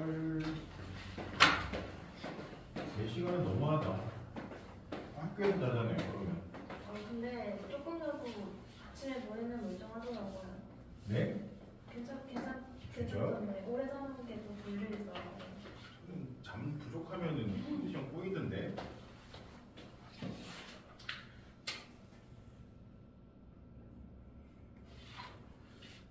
헐. 3시간은 너무하다. 학교에서 자잖아요, 그러면. 근데 조금 자고 아침에 머리는 멀쩡하더라고요. 네? 괜찮던데 오래 자는 게 더 불리더라고요. 잠 부족하면은 컨디션 꼬이던데.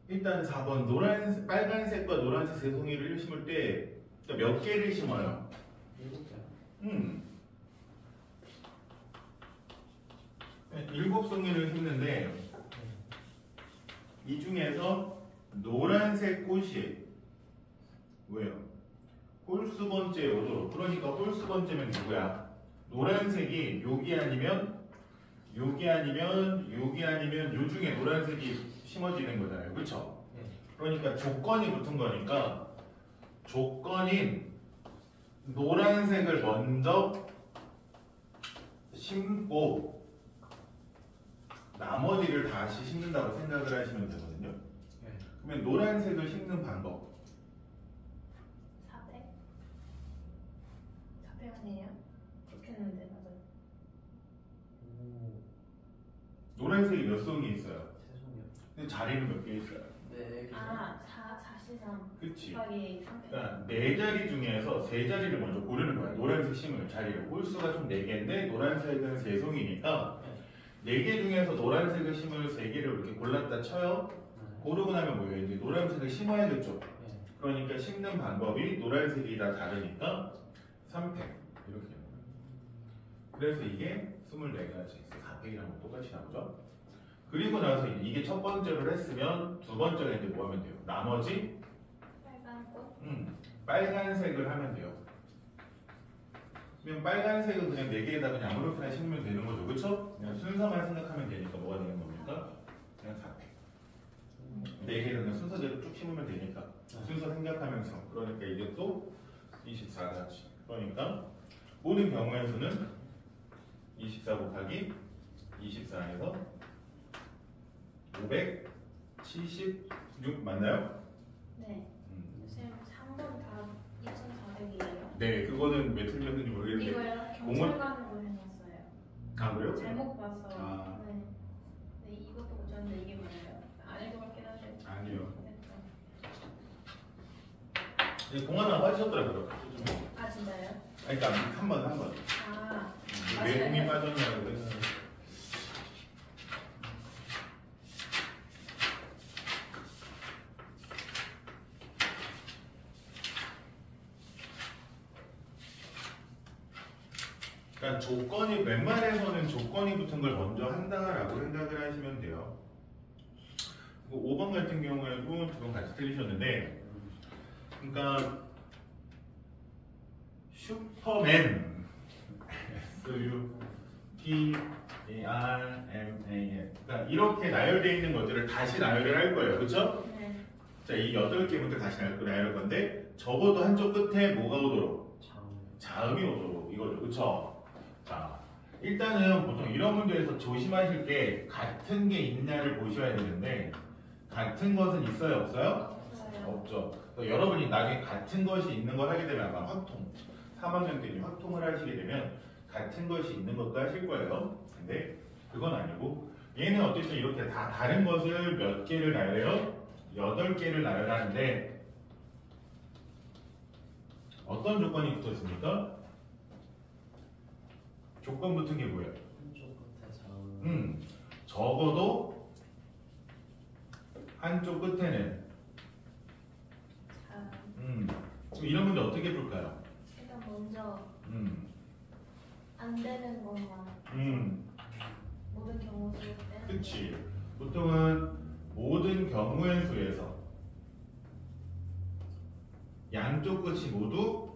일단 4번 빨간색과 노란색 새송이를 심을 때 몇 개를 심어요? 7개. 7송이를 심는데 이 중에서 노란색 꽃이 왜요? 홀수 번째에 오도록. 그러니까 홀수 번째면 누구야? 노란색이 여기 아니면 여기 아니면 여기 아니면 요 중에 노란색이 심어지는 거잖아요. 그쵸? 그러니까 조건이 붙은 거니까 조건인 노란색을 먼저 심고 나머지를 다시 심는다고 생각을 하시면 되거든요. 그러면 노란색을 심는 방법. 400 아니에요? 좋겠는데 맞아요. 노란색이 몇 송이 있어요? 3송이요. 근데 자리는 몇 개 있어요? 네. 443 그치? 곱하기 300. 그러니까 4자리 중에서 3자리를 먼저 고르는 거야. 노란색 심을 자리를. 홀수가 총 4개인데 노란색은 3송이니까 4개 중에서 노란색을 심을 3개를 이렇게 골랐다 쳐요. 고르고 나면 뭐예요? 이제 노란색을 심어야겠죠. 그러니까 심는 방법이 노란색이 다 다르니까 3팩 이렇게. 그래서 이게 24가지 있어. 4팩이랑 똑같이 나오죠. 그리고 나서 이게 첫 번째로 했으면 두 번째가 이제 뭐 하면 돼요? 나머지 빨간 꽃? 빨간색을 하면 돼요. 그럼 빨간색은 그냥 4개에다 그냥 아무렇게나 심으면 되는 거죠. 그쵸? 그냥 순서만 생각하면 되니까 뭐가 되는 겁니까? 그냥 4팩. 4개는 그냥 순서대로 쭉 심으면 되니까. 순서 생각하면서. 그러니까 이게 또 24가지. 그러니까 모든 경우의 수는 24 곱하기 24에서 576 맞나요? 네. 선생님 3번 다 2400이에요? 네, 그거는 왜 틀렸는지 모르겠는데. 이거요? 경찰관으로 해놨어요. 아, 그래요? 잘못 봐서. 아. 네. 네, 이것도 고쳤는데 이게 맞아요. 아닐 것 같긴 한데. 아니요. 네. 공 하나 빠지셨더라고요. 아 진짜요? 그러니까 한 번. 아. 왜 공이 빠졌냐고 그랬어요. 그러니까 조건이 웬만해서는 조건이 붙은 걸 먼저 한다라고 생각을 하시면 돼요. 5번 같은 경우에도 두 번 같이 틀리셨는데, 그러니까 슈퍼맨 S-U-P-E-R-M-A-N 그러니까 이렇게 나열되어 있는 것들을 다시 나열을 할 거예요. 그렇죠? 네. 자, 이 8개부터 다시 나열할 건데 적어도 한쪽 끝에 뭐가 오도록? 자음이 오도록 이거죠. 그렇죠? 자, 일단은 보통 이런 문제에서 조심하실 게 같은 게 있냐를 보셔야 되는데 같은 것은 있어요? 없어요? 없어요. 없죠. 여러분이 나중에 같은 것이 있는 걸 하게 되면 아마 확통 3학년 때 확통을 하시게 되면 같은 것이 있는 것도 하실 거예요. 근데 그건 아니고 얘는 어쨌든 이렇게 다 다른 것을 몇 개를 나열해요? 8개를 나열하는데 어떤 조건이 붙었습니까? 조건 붙은 게 뭐예요? 한쪽 끝에 자음. 적어도 한쪽 끝에는 자, 그럼 이런 문제 어떻게 풀까요? 일단 먼저 음. 안 되는 것만 모든 경우 수 빼는 그치. 보통은 모든 경우의 수에서 양쪽 끝이 모두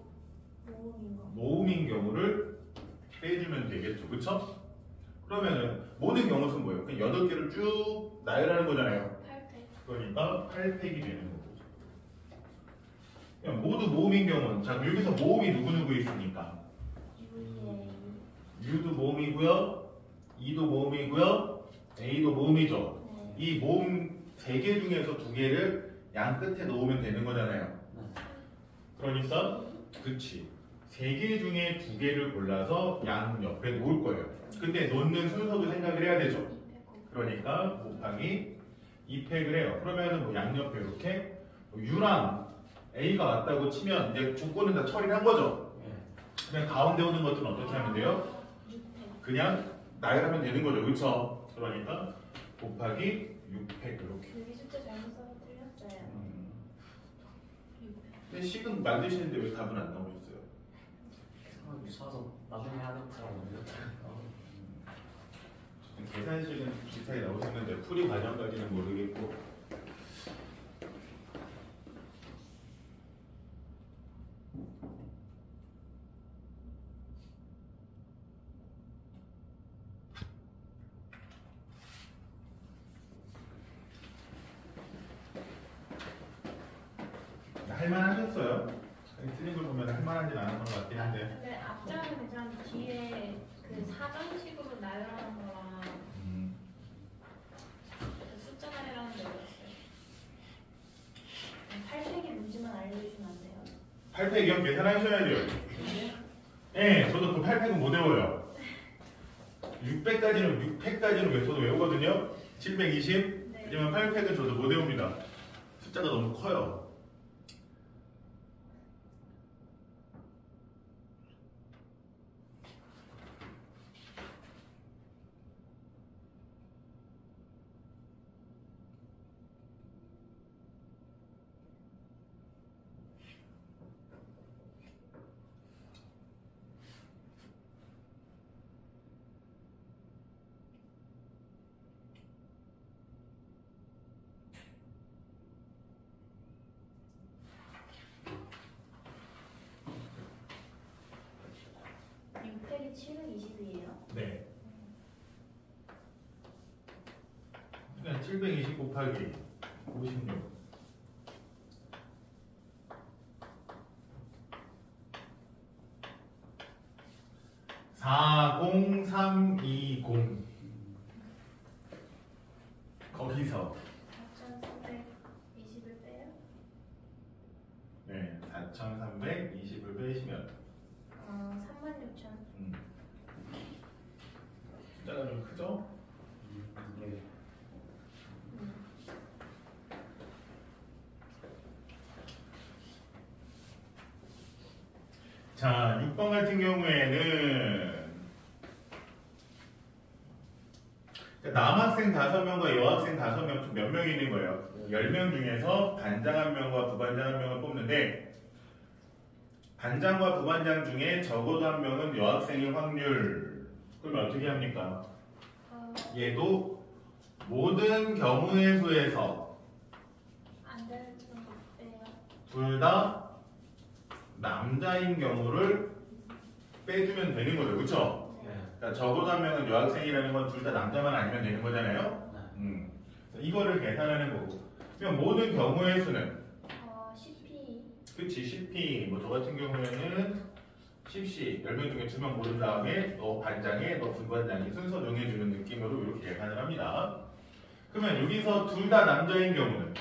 모음인 거. 모음인 경우를 빼주면 되겠죠. 그쵸? 그러면은 모든 경우 수는 뭐예요? 그냥 8개를 쭉 나열하는 거잖아요. 8팩. 그러니까 8팩이 되는 거죠. 그냥 모두 모음인 경우는 자, 여기서 모음이 누구누구 있으니까 UA. U도 모음이고요. E도 모음이고요. A도 모음이죠. 네. 이 모음 3개 중에서 2개를 양 끝에 놓으면 되는 거잖아요. 그러니까 그치. 3개 중에 2개를 골라서 양 옆에 놓을 거예요. 근데 놓는 순서도 생각을 해야 되죠. 그러니까 곱하기 2팩을 해요. 그러면은 뭐 양옆에 이렇게 U랑 A가 왔다고 치면 이제 조건은 다 처리를 한 거죠. 그냥 가운데 오는 것들은 어떻게 하면 돼요? 그냥 나열하면 되는 거죠. 그렇죠? 그러니까 곱하기 6팩 이렇게. 여기 숫자 잘못 써서 틀렸어요. 근데 식은 만드시는데 왜 답은 안 나오셨어요? 쳐서 나중에 하겠죠. 계산식은 비슷하게 나오셨는데 풀이 과정까지는 모르겠고. 할만하셨어요? 틀린 걸 보면 할만하진 않았던 것 같긴 한데. 근데 앞장은 괜찮은데 뒤에 그 사정식으로 나열하는 거랑 그 숫자 나열하는 게 어렸어요. 8팩의 문제만 알려주시면 안 돼요? 8팩 이형 계산하셔야 돼요. 네, 저도 그 8팩은 못 외워요. 600까지는 저도 외우거든요. 720. 네. 하지만 8팩은 저도 못 외웁니다. 숫자가 너무 커요. 팩이 720이에요? 네. 그냥 720 곱하기 56. (40320) 거기서 4,320을 빼요? 네, 4,320을 빼시면 36,000. 숫자가 좀 크죠? 네. 자, 6번 같은 경우에는 남학생 5명과 여학생 5명 몇 명 있는 거예요? 10명 중에서 반장 1명과 부반장 1명을 뽑는데 반장과 부반장 중에 적어도 1명은 여학생일 확률. 그러면 어떻게 합니까? 얘도 모든 경우의 수에서 안 되는 좀 빼요. 둘 다 남자인 경우를 빼주면 되는 거죠. 그렇죠? 네. 그러니까 적어도 1명은 여학생이라는 건 둘 다 남자만 아니면 되는 거잖아요. 네. 이거를 계산하는 거고. 그럼 모든 경우의 수는 10p. 그치 10p. 뭐 저 같은 경우에는 10씩 10명 중에 2명 고른 다음에 너 반장에 너 부반장이 순서 정해주는 느낌으로 이렇게 계산을 합니다. 그러면 여기서 둘 다 남자인 경우는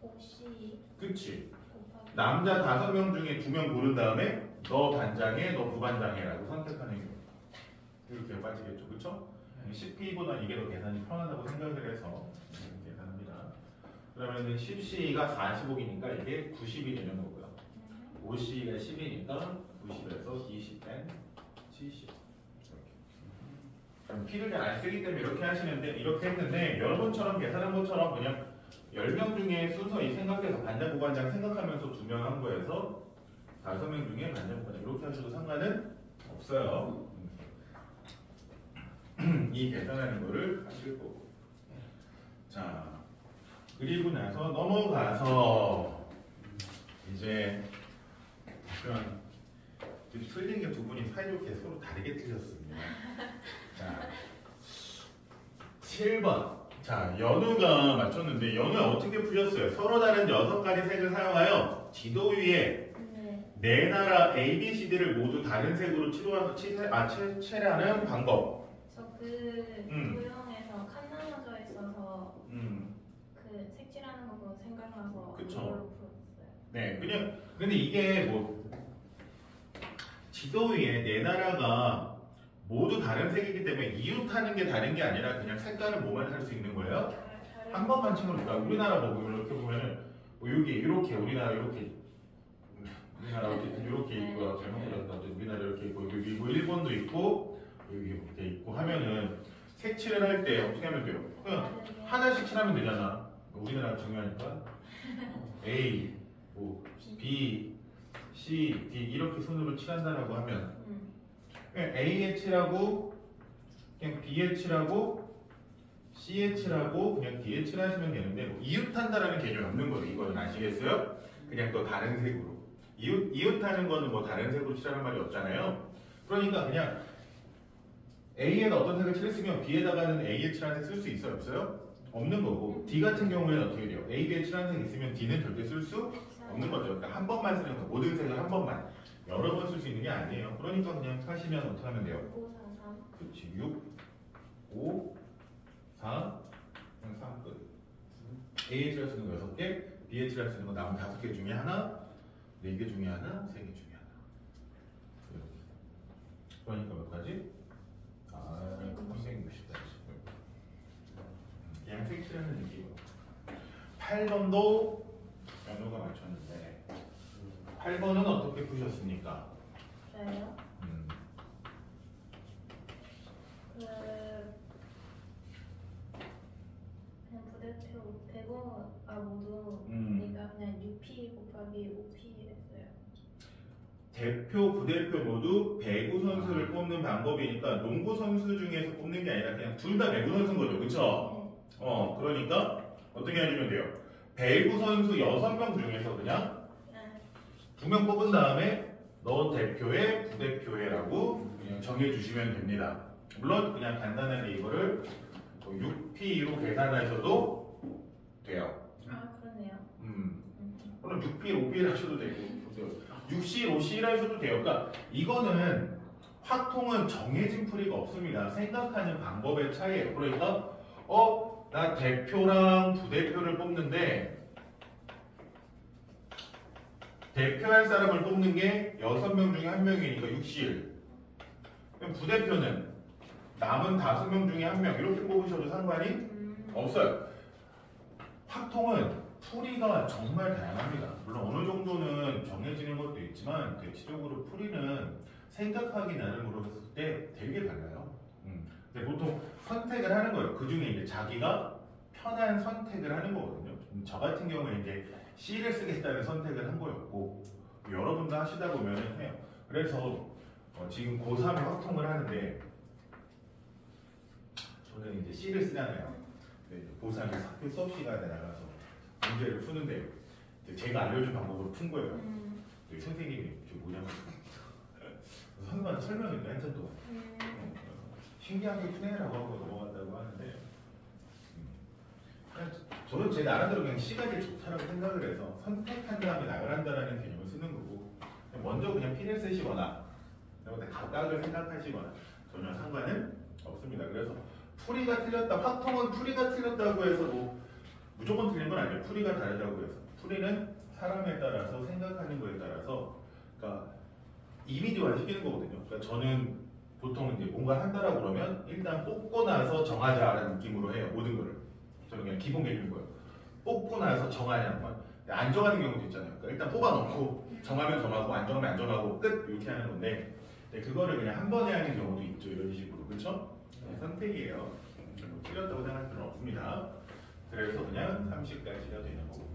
5c 그치 곱하기 남자 5명 중에 2명 고른 다음에 너 반장에 너 부반장에라고 선택하는 경우 이렇게 빠지겠죠. 그쵸? 10p보다 이게 더 계산이 편하다고 생각을 해서 이렇게 계산합니다. 그러면은 10c가 45이니까 이게 90이 되는 거고요. 5c가 10이니까 90에서 20 뺀 70. 이렇게. p를 잘 안 쓰기 때문에 이렇게 하시는데 이렇게 했는데 여러분처럼 계산한 것처럼 그냥 10명 중에 순서 이 생각해서 반장 부반장 생각하면서 2명 한 거에서 5명 중에 반장 부반장 이렇게 하셔도 상관은 없어요. 이 계산하는 거를 하실 거고. 자, 그리고 나서 넘어가서 이제 그런 틀린 게 두 분이 사이좋게 서로 다르게 틀렸습니다. 자, 7번. 자, 연우가 맞췄는데 연우는 어떻게 풀렸어요? 서로 다른 6가지 색을 사용하여 지도 위에 네 나라 A, B, C, D를 모두 다른 색으로 칠하는 방법. 저 도형에서 칸 나눠져 있어서 그 색칠하는 거 보고 생각나서 그쵸. 그걸로 풀었어요. 네, 그냥 근데 이게 뭐 지도 위에 네 나라가 모두 다른 색이기 때문에 이웃하는 게 다른 게 아니라 그냥 색깔은 뭐만 할 수 있는 거예요? 한 번만 치면 우리나라 보고 이렇게 보면은 뭐 여기 이렇게 우리나라 이렇게 우리나라 이렇게 있고 우리나라 이렇게 있고 여기 뭐 일본도 있고 여기 이렇게 있고 하면은 색칠을 할 때 어떻게 하면 돼요? 그냥 하나씩 칠하면 되잖아. 우리나라 중요하니까 A, 뭐 B, C, D 이렇게 손으로 칠한다라고 하면 그냥 A에 칠하고 그냥 B에 칠하고 C에 칠하고 그냥 D에 칠하시면 되는데 뭐 이웃한다라는 개념이 없는 거예요. 이거는 아시겠어요? 그냥 또 다른 색으로 이웃하는 거는 뭐 다른 색으로 칠하는 말이 없잖아요. 그러니까 그냥 A에다 어떤 색을 칠했으면 B에다가는 A에 칠한 색 쓸 수 있어요? 없어요? 없는 거고 D 같은 경우에는 어떻게 돼요? A, B에 칠한 색 있으면 D는 절대 쓸 수 없는 거죠. 그러니까 한 번만 쓰는 거 모든 색을 한 번만 여러 번 쓸 수 있는 게 아니에요. 그러니까 그냥 하시면 어떻게 하면 돼요? 5, 4, 3. 그렇지. 6, 5, 4, 그냥 3 끝. A에 칠할 수 있는 거 6개, B에 칠할 수 있는 거 남은 5개 중에 하나, 4개 중에 하나, 3개 중에 하나. 이렇게. 그러니까 몇 가지? 360다. 그냥 색칠하는 느낌. 8번도 연우가 맞췄는데 8번은 어떻게 푸셨습니까? 저요? 그냥 부대표 100원 모두 그러니까 그냥 6P 곱하기 5P 했어요. 대표, 부대표 모두 배구 선수를 뽑는 방법이니까 농구 선수 중에서 뽑는 게 아니라 그냥 둘 다 배구 선수인 거죠, 그쵸? 네. 그러니까 어떻게 하시면 돼요? 배구 선수 6명 중에서 그냥 네. 2명 뽑은 다음에 너 대표에 부대표에라고 그냥 정해주시면 됩니다. 물론 그냥 간단하게 이거를 6P로 계산하셔도 돼요. 그러네요. 물론 6P, 5P 하셔도 되고 6C, 5C 하셔도 돼요. 그러니까 이거는 확통은 정해진 풀이가 없습니다. 생각하는 방법의 차이예요. 그러니까 나 대표랑 부대표를 뽑는데 대표할 사람을 뽑는 게 6명 중에 1명이니까 6C1. 그럼 부대표는 남은 5명 중에 1명 이렇게 뽑으셔도 상관이 없어요. 확통은 풀이가 정말 다양합니다. 물론 어느 정도는 정해지는 것도 있지만 대체적으로 풀이는 생각하기 나름으로 했을 때 되게 달라요. 근데 보통 선택을 하는 거예요. 그 중에 이제 자기가 편한 선택을 하는 거거든요. 저 같은 경우에 이제 C를 쓰겠다는 선택을 한 거였고 여러분도 하시다 보면 해요. 그래서 지금 고3에 확통을 하는데 저는 이제 C를 쓰잖아요. 고3에 학교 수업 시간에 나가서 문제를 푸는데 제가 알려준 방법으로 푼 거예요. 선생님이 저 뭐냐고 선생님한테 설명했는데 한참 동안 신기하게 푸네라고 하고 넘어간다고 하는데 저는 제 나름대로 그냥 C가 제일 좋다라고 생각을 해서 선택한 다음에 나가란다라는 개념을 쓰는 거고 먼저 그냥 P를 쓰시거나 각각을 생각하시거나 전혀 상관은 없습니다. 그래서 풀이가 틀렸다, 확통은 풀이가 틀렸다고 해서 뭐 무조건 틀린 건 아니에요. 풀이가 다르다고 해서 풀이는 사람에 따라서 생각하는 거에 따라서 그러니까 이미지화 시키는 거거든요. 그러니까 저는 보통 이제 뭔가 한다라고 그러면 일단 뽑고 나서 정하자라는 느낌으로 해요. 모든 거를 저는 그냥 기본 개념인 거예요. 뽑고 나서 정하냐는 건 안 정하는 경우도 있잖아요. 그러니까 일단 뽑아놓고 정하면 정하고 안 정하면 안 정하고 끝 이렇게 하는 건데 그거를 그냥 한 번에 하는 경우도 있죠. 이런 식으로 그렇죠? 선택이에요. 뭐 틀렸다고 생각할 필요는 없습니다. 그래서 그냥 30까지가 되는 거고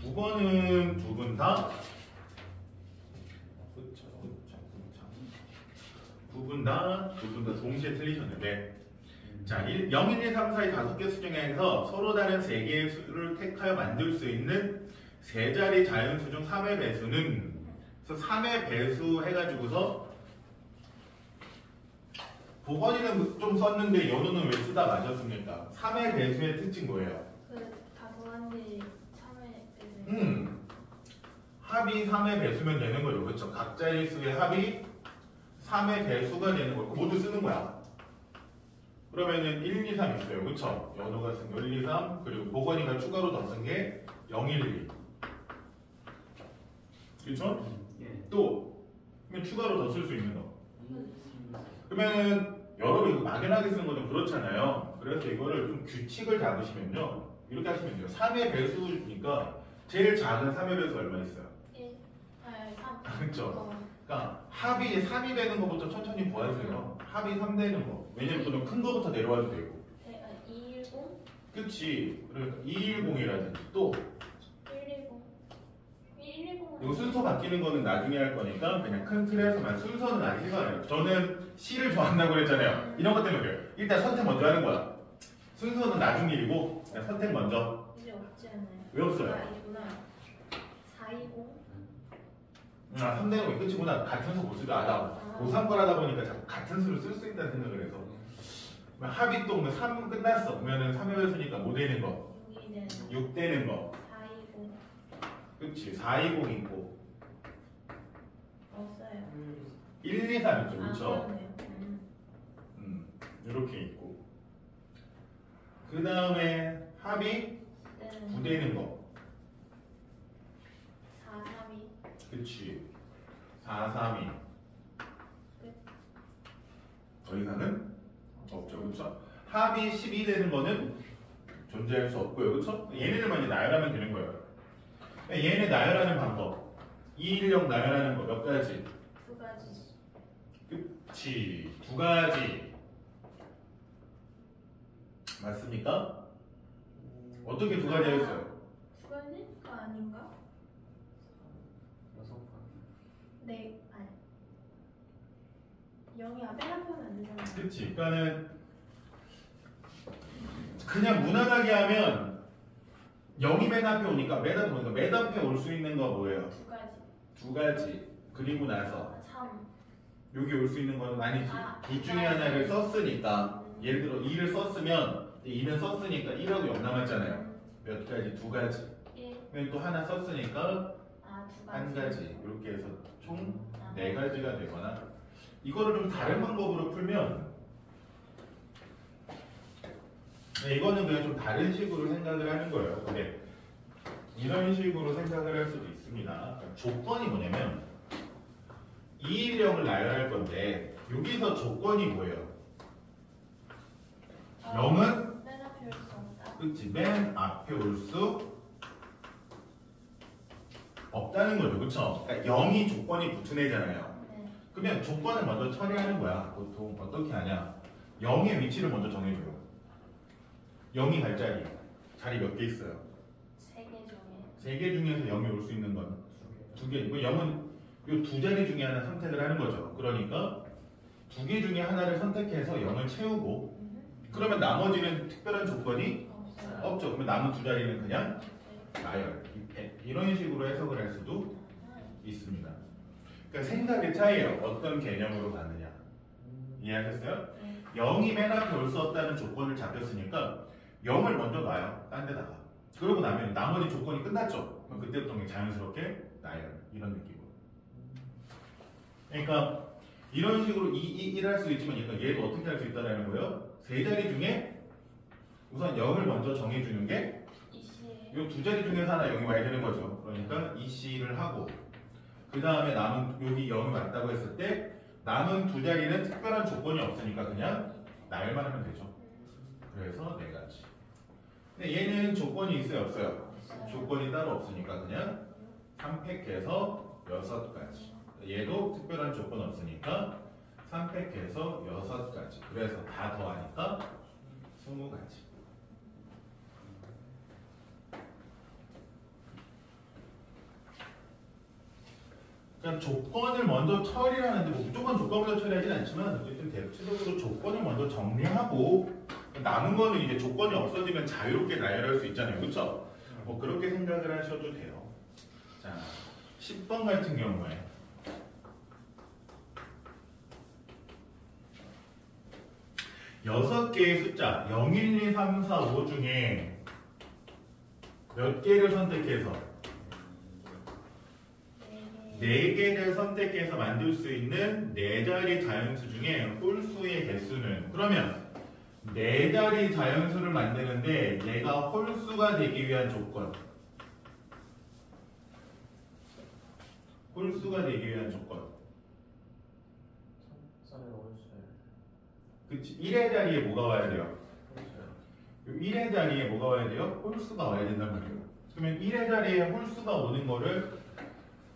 9번은 두 분 다 두 분 다 동시에 틀리셨는데 자, 0, 1, 2, 3, 4, 2, 5개 수 중에서 서로 다른 3개의 수를 택하여 만들 수 있는 세 자리 자연수 중 3의 배수는 그래서 3의 배수 해가지고서 보건이는 좀 썼는데 연우는 왜 쓰다 마셨습니까? 3의 배수의 특징 뭐예요? 다 더한 게 3의 배수. 합이 3의 배수면 되는 거죠. 그렇죠? 각 자릿수의 합이 3의 배수가 되는 거고 모두 쓰는 거야. 그러면은 1, 2, 3 있어요. 그쵸? 연호가 쓴 1, 2, 3 그리고 보건이가 추가로 더 쓴 게 0, 1, 2 그쵸? 예. 또 그러면 추가로 더 쓸 수 있는 거 있습니다. 그러면은 여러분 이거 막연하게 쓰는 거 좀 그렇잖아요. 그래서 이거를 좀 규칙을 잡으시면요 이렇게 하시면 돼요. 3의 배수니까 제일 작은 3의 배수 얼마 있어요? 1, 8, 3. 그쵸? 그러니까 합이 3이 되는 것부터 천천히 구하세요. 합이 3 되는 거. 왜냐면 또 큰 거부터 내려와도 되고. 210, 그치? 그러니까 210이라든지 또 110. 110은 이거 순서 바뀌는 거는 나중에 할 거니까 그냥 큰 틀에서만 순서는 아직 생각 안 해요. 저는 C를 좋아한다고 그랬잖아요. 이런 것 때문에 그래요. 일단 선택 먼저 하는 거야. 순서는 나중 일이고 그냥 선택 먼저. 이제 없지 않아요? 왜 없어요? 아, 있구나. 420. 아, 3 되는 거 끝이구나. 같은 수 못 쓰고 나 고3 거라다 보니까 자꾸 같은 수를 쓸 수 있다는 생각을 해서 그러면 합이 또 3 끝났어. 그러면은 3의 배수니까 뭐 되는 거? 6이 되는 6 되는 거. 420. 그치? 420 있고 없어요. 1, 2, 3 있죠. 그쵸? 그러네요. 이렇게 있고 그 다음에 합이 9 되는 거. 4, 3, 2. 그치? 4, 3, 2 더 이상은 없죠. 그쵸? 합이 12 되는 거는 존재할 수 없고요. 그쵸? 얘네들만 이제 나열하면 되는 거예요. 얘네 나열하는 방법 210 나열하는 거 몇 가지? 2가지. 그치? 2가지 맞습니까? 어떻게 2가지 하겠어요? 2가지가 아닌가? 6번. 네, 아니. 0이 앞에 나면 안 되잖아요. 그치? 그러니까는 그냥 무난하게 하면 0이 맨 앞에 오니까 맨 앞에 올 수 있는 거 뭐예요? 2가지. 2가지 그리고 나서 3. 여기 올 수 있는 건 아니지. 아, 둘 중에 하나를 썼으니까 예를 들어 2를 썼으면 2는 썼으니까 1하고 0 남았잖아요. 몇 가지? 2가지. 1. 근데 또 하나 썼으니까 아, 2가지. 한 가지. 이렇게 해서 총 아, 4가지가 되거나 이거를 좀 다른 방법으로 풀면 이거는 그냥 좀 다른 식으로 생각을 하는 거예요. 근데 이런 식으로 생각을 할 수도 있습니다. 그러니까 조건이 뭐냐면 210을 나열할 건데 여기서 조건이 뭐예요? 0은 맨 앞에 올 수 없다. 그치 맨 앞에 올 수 없다는 거죠. 그쵸? 그러니까 0이 조건이 붙은 애잖아요. 네. 그러면 조건을 먼저 처리하는 거야. 보통 어떻게 하냐? 0의 위치를 먼저 정해줘요. 0이 갈 자리 몇 개 있어요? 3개 중에. 3개 중에서 0이 올 수 있는 건 2개. 0은 이 2자리 중에 하나 선택을 하는 거죠. 그러니까 2개 중에 하나를 선택해서 0을 채우고 그러면 나머지는 특별한 조건이 없어요. 없죠. 그러면 남은 2자리는 그냥 네. 나열. 이런 식으로 해석을 할 수도 있습니다. 그러니까 생각의 차이예요. 어떤 개념으로 가느냐. 이해하셨어요? 네. 0이 맨 앞에 올 수 없다는 조건을 잡혔으니까 0을 먼저 놔요. 딴 데다가. 그러고 나면 나머지 조건이 끝났죠. 그럼 그때부터 그냥 자연스럽게 나열. 이런 느낌으로. 그러니까 이런 식으로 1 할 수 있지만 얘도 어떻게 할 수 있다는 거예요? 3자리 중에 우선 0을 먼저 정해주는 게 이 2자리 중에서 하나 0이 와야 되는 거죠. 그러니까 EC를 하고 그 다음에 남은 여기 0이 왔다고 했을 때 남은 2자리는 특별한 조건이 없으니까 그냥 나열만 하면 되죠. 그래서 4가지. 근데 얘는 조건이 있어요? 없어요? 조건이 따로 없으니까 그냥 3팩해서 6가지. 얘도 특별한 조건 없으니까 3팩해서 6가지. 그래서 다 더하니까 20가지. 그러니까 조건을 먼저 처리하는데 뭐 무조건 조건 먼저 처리하진 않지만 어쨌든 대체적으로 조건을 먼저 정리하고 남은 거는 이제 조건이 없어지면 자유롭게 나열할 수 있잖아요. 그렇죠? 뭐 그렇게 생각을 하셔도 돼요. 자, 10번 같은 경우에 여섯 개의 숫자 0, 1, 2, 3, 4, 5 중에 몇 개를 선택해서 4개를 선택해서 만들 수 있는 4자리 자연수 중에 홀수의 개수는 그러면 네 자리 자연수를 만드는데 얘가 홀수가 되기 위한 조건. 홀수가 되기 위한 조건. 썰을 올수를 그치? 1의 자리에 뭐가 와야 돼요? 올수를 1의 자리에 뭐가 와야 돼요? 홀수가 와야 된단 말이에요. 그러면 1의 자리에 홀수가 오는 거를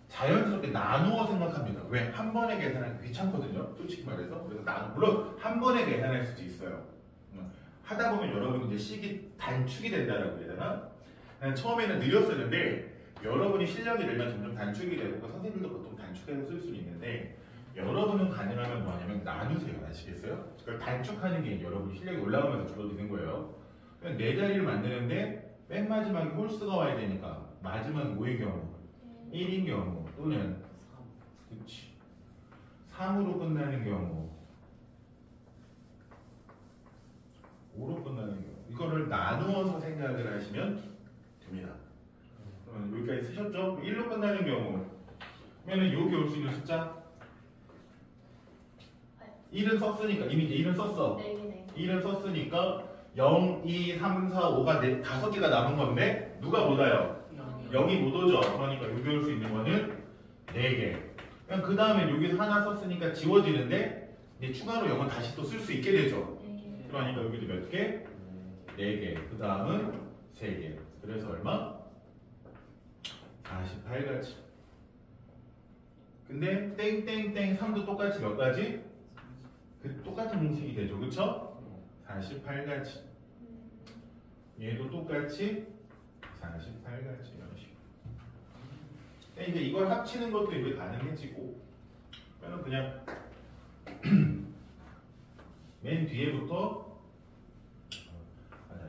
자연스럽게 나누어 생각합니다. 왜? 한 번에 계산하기 귀찮거든요. 솔직히 말해서. 그래서 물론 한 번에 계산할 수도 있어요. 하다 보면 여러분 이제 식이 단축이 된다라고 해야 되나? 난 처음에는 느렸었는데 여러분이 실력이 늘면 점점 단축이 되고 선생님들도 보통 단축해서 쓸 수 있는데 여러분은 가능하면 뭐하냐면 나누세요. 아시겠어요? 그걸 단축하는 게 여러분 실력이 올라가면서 줄어드는 거예요. 그냥 네 자리를 만드는데 맨 마지막에 홀수가 와야 되니까 마지막에 뭐의 경우? 1인 경우 또는 3으로 끝나는 경우 5로 끝나는 경우 이거를 나누어서 생각을 하시면 됩니다. 그러면 여기까지 쓰셨죠? 1로 끝나는 경우 그러면 여기 올 수 있는 숫자 1은 썼으니까 이미 1은 썼어. 1은 썼으니까 0, 2, 3, 4, 5가 5개가 남은 건데 누가 못 와요? 0이 못 오죠. 그러니까 여기 올 수 있는 거는 4개. 그냥 그 다음에 여기서 하나 썼으니까 지워지는데 이제 추가로 0은 다시 또 쓸 수 있게 되죠. 그러니까 여기도 몇 개? 4개. 그 다음은 3개. 그래서 얼마? 48가지. 근데 땡땡땡 3도 똑같이 몇 가지? 그 똑같은 공식이 되죠. 그쵸? 48가지. 얘도 똑같이 48가지 이런 식으로. 근데 이제 이걸 합치는 것도 이제 가능해지고 그냥 맨 뒤에부터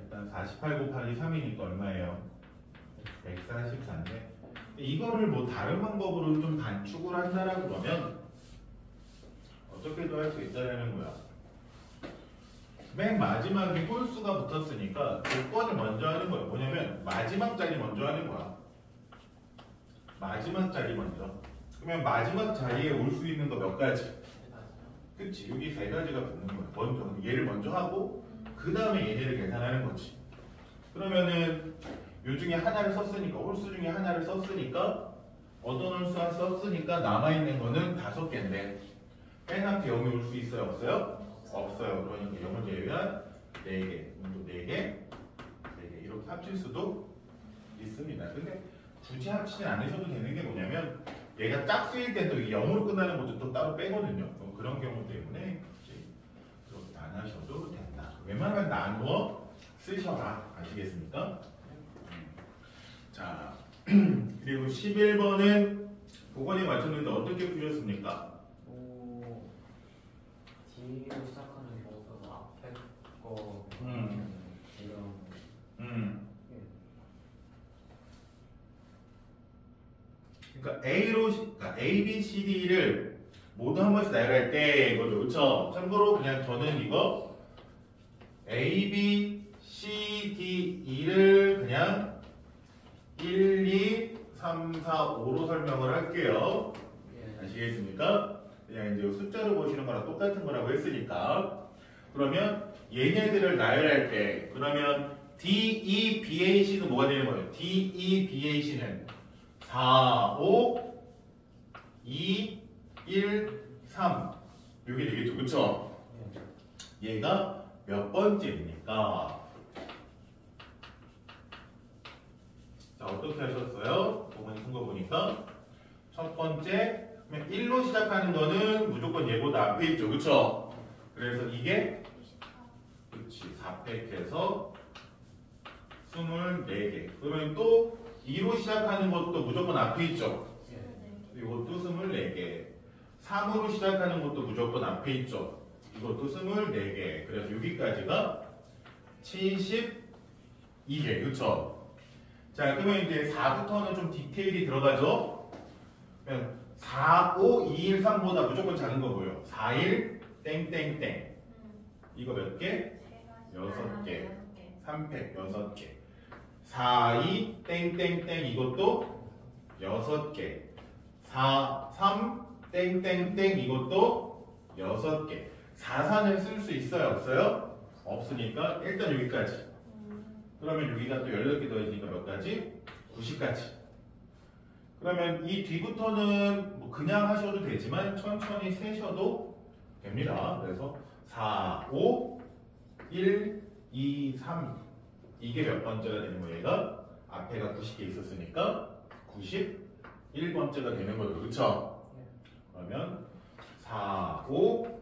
일단 48 곱하기 3이니까 얼마예요? 144인데 이거를 뭐 다른 방법으로 좀 단축을 한다라고 그러면 어떻게도 할 수 있다라는 거야. 맨 마지막에 홀수가 붙었으니까 조건을 먼저 하는 거예요. 뭐냐면 마지막 자리 먼저 하는 거야. 마지막 자리 먼저. 그러면 마지막 자리에 올 수 있는 거 몇 가지? 그치? 여기 3가지가 붙는 거야. 먼저 얘를 먼저 하고 그 다음에 얘네를 계산하는 거지. 그러면은 요 중에 하나를 썼으니까 홀수 중에 하나를 썼으니까 어떤 홀수 썼으니까 남아있는 거는 5개인데 맨 앞에 0이 올 수 있어요? 없어요? 없어요. 그러니까 0을 제외한 4개, 또 4개, 4개 이렇게 합칠 수도 있습니다. 근데 굳이 합치지 않으셔도 되는 게 뭐냐면 얘가 짝수일 때도 0으로 끝나는 것도 또 따로 빼거든요. 그런 경우 때문에 굳이 그렇게 안 하셔도 된다. 웬만하면 나누어 쓰셔라. 아시겠습니까? 자, 그리고 11번은 보건이 맞췄는데 어떻게 풀렸습니까? D로 시작하는 거가 앞에 거 지금 그러니까 그러니까 A, B, C, D를 모두 한 번씩 나열할 때 이거죠. 그렇죠? 참고로 그냥 저는 이거 A, B, C, D, E를 그냥 1, 2, 3, 4, 5로 설명을 할게요. 아시겠습니까? 그냥 이제 숫자로 보시는 거랑 똑같은 거라고 했으니까. 그러면 얘네들을 나열할 때 그러면 D, E, B, A, C는 뭐가 되는 거예요? D, E, B, A, C는 4, 5, 2, 1, 3 이게 되겠죠. 그쵸? 얘가 몇 번째입니까? 자, 어떻게 하셨어요? 부모님 푼 거 보니까 첫 번째 1로 시작하는 거는 무조건 얘보다 앞에 있죠. 그쵸? 그래서 이게 그렇지 4팩해서 24개. 그러면 또 2로 시작하는 것도 무조건 앞에 있죠. 이것도 24개. 3으로 시작하는 것도 무조건 앞에 있죠. 이것도 24개. 그래서 여기까지가 72개. 그쵸? 자, 그러면 이제 4부터는 좀 디테일이 들어가죠? 4, 5, 2, 1, 3보다 무조건 작은 거 뭐예요? 4, 1, 땡땡땡. 이거 몇 개? 6개. 3팩 6개. 4, 2, 땡땡땡 이것도 6개. 4, 3, 땡땡땡 이것도 6개. 4, 4는 쓸 수 있어요? 없어요? 없으니까 일단 여기까지. 그러면 여기가 또 18개 더해지니까 몇 가지? 90까지. 그러면 이 뒤부터는 뭐 그냥 하셔도 되지만 천천히 세셔도 됩니다. 그래서 4, 5, 1, 2, 3 이게 몇 번째가 되는 거예요? 얘가 앞에가 90개 있었으니까 91번째가 되는 거죠. 그렇죠? 그러면 4, 5,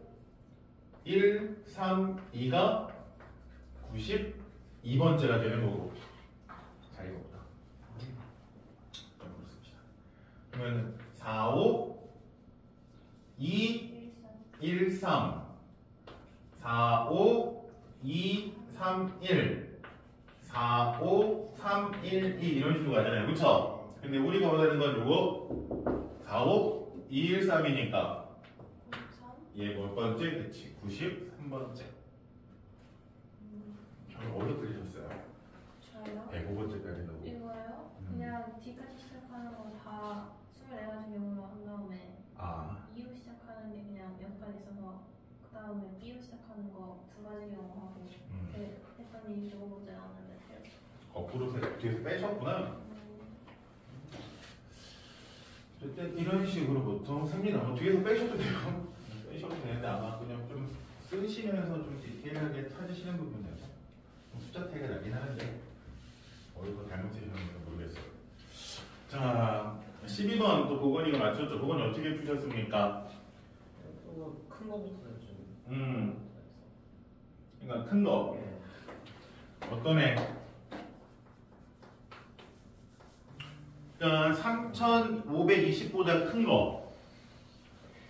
1, 3, 2가 92번째가 되는 거고 자리가 없다. 그러면 4, 5, 2, 1, 3 4, 5, 2, 3, 1 4, 5, 3, 1, 2 이런 식으로 가잖아요. 그쵸? 근데 우리가 원하는 건 요거 4, 5, 2, 1, 3이니까 얘 몇 번째? 그치 93번째. 저는 어디서 들으셨어요? 저요? 105번째까지 나오고. 이거요? 그냥 D까지 시작하는 거 다 24가지 경우로 한 다음에 아, E로 시작하는 게 그냥 몇 가지 있어서 그 다음에 B로 시작하는 거 2가지 경우 하고 했더니 저거 문제 나왔는데 거꾸로 뒤에서 빼셨구나. 어쨌든 이런 식으로 보통 셉니다. 뭐 뒤에서 빼셔도 돼요. 빼셔도 되는데 아마 그냥 좀 쓰시면서 좀 디테일하게 찾으시는 부분에서 좀 숫자 차이가 나긴 하는데 어디서 잘못 쓰셨는지 모르겠어요. 자, 12번 또 보건이가 맞췄죠. 보건이 어떻게 푸셨습니까? 큰 거부터 좀. 그러니까 큰 거. 어떤 애? 그러니까 3520보다 큰 거.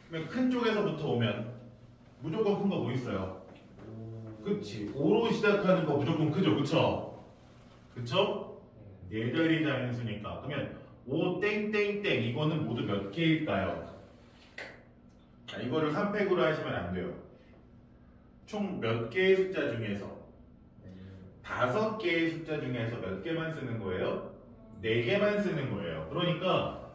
그러면 큰 쪽에서부터 오면 무조건 큰 거 뭐 있어요? 그치. 5로 시작하는 거 무조건 크죠. 그쵸? 그쵸? 네 자리 자연수니까. 그러면 5 땡땡땡 이거는 모두 몇 개일까요? 자, 이거를 3팩으로 하시면 안 돼요. 총 몇 개의 숫자 중에서 5개의 숫자 중에서 몇 개만 쓰는 거예요? 4개만 쓰는 거예요. 그러니까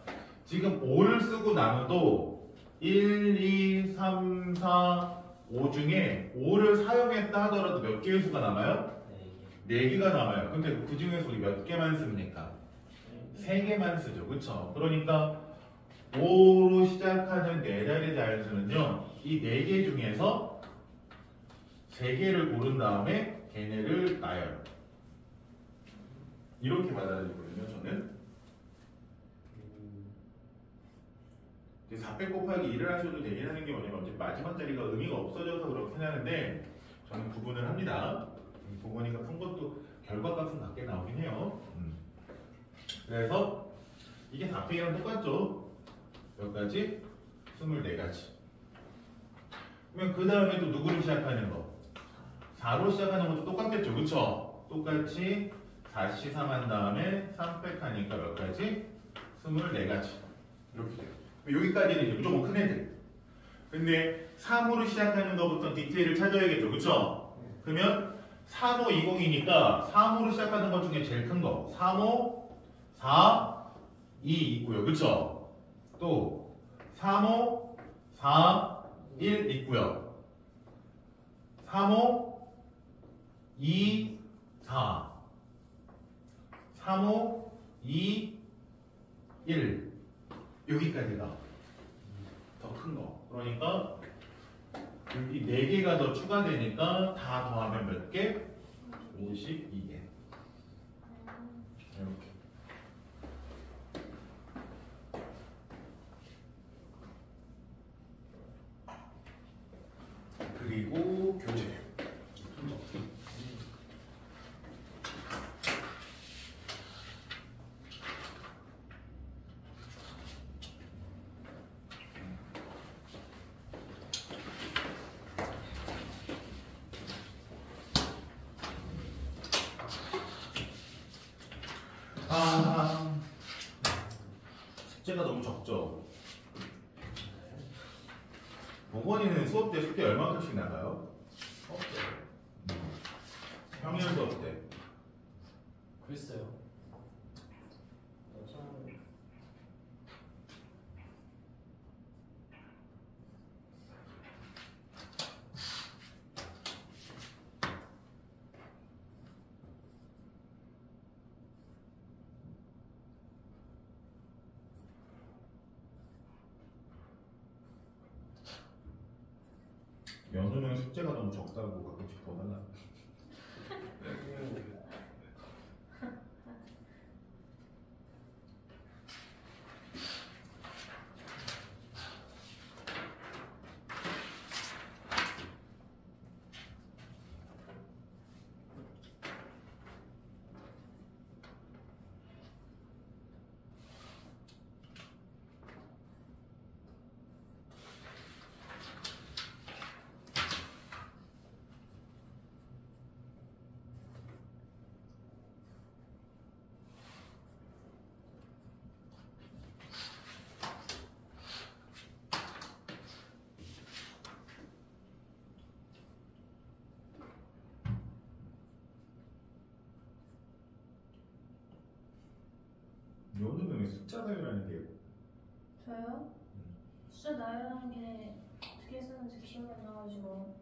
지금 5를 쓰고 나눠도 1, 2, 3, 4, 5 중에 5를 사용했다 하더라도 몇 개의 수가 남아요? 4개가 남아요. 근데 그 중에서 우리 몇 개만 씁니까? 3개만 쓰죠. 그쵸? 그러니까 5로 시작하는 4자리 자연수는요. 이 4개 중에서 3개를 고른 다음에 걔네를 나열요. 이렇게 받아들이거든요. 저는 4팩 곱하기 1을 하셔도 되긴 하는 게 뭐냐면 어차피 마지막 자리가 의미가 없어져서 그렇긴 하는데 저는 구분을 합니다. 보니까 큰 것도 결과값은 같게 나오긴 해요. 그래서 이게 4팩이랑 똑같죠. 몇 가지? 24가지. 그러면 그 다음에 또 누구를 시작하는 거? 4로 시작하는 것도 똑같겠죠. 그쵸? 똑같이 4시 3 한 다음에 3팩 하니까 몇 가지? 24가지. 이렇게 돼요. 여기까지는 이제 무조건 큰 애들. 근데 3으로 시작하는 것부터 디테일을 찾아야겠죠. 그쵸? 그러면 3520이니까 3으로 시작하는 것 중에 제일 큰 거. 35, 4, 2 있고요. 그쵸? 또 35, 4, 1 있고요. 35, 2, 4 35, 2, 1 여기까지가 더 큰 거. 그러니까 이 4개가 더 추가되니까 다 더하면 몇 개? 52개. 이렇게. 그리고 교재. 숙제가 너무 적죠. 보건이는 수업 때 숙제 얼마큼씩 나가요? 평일 수업 때. 글쎄요. 그냥 숙제가 너무 적다고 가끔씩 더 달라. 오늘은 왜 숫자 나열하는 게 저요? 숫자 나열하는 게 어떻게 쓰는지 기억이 안 나가지고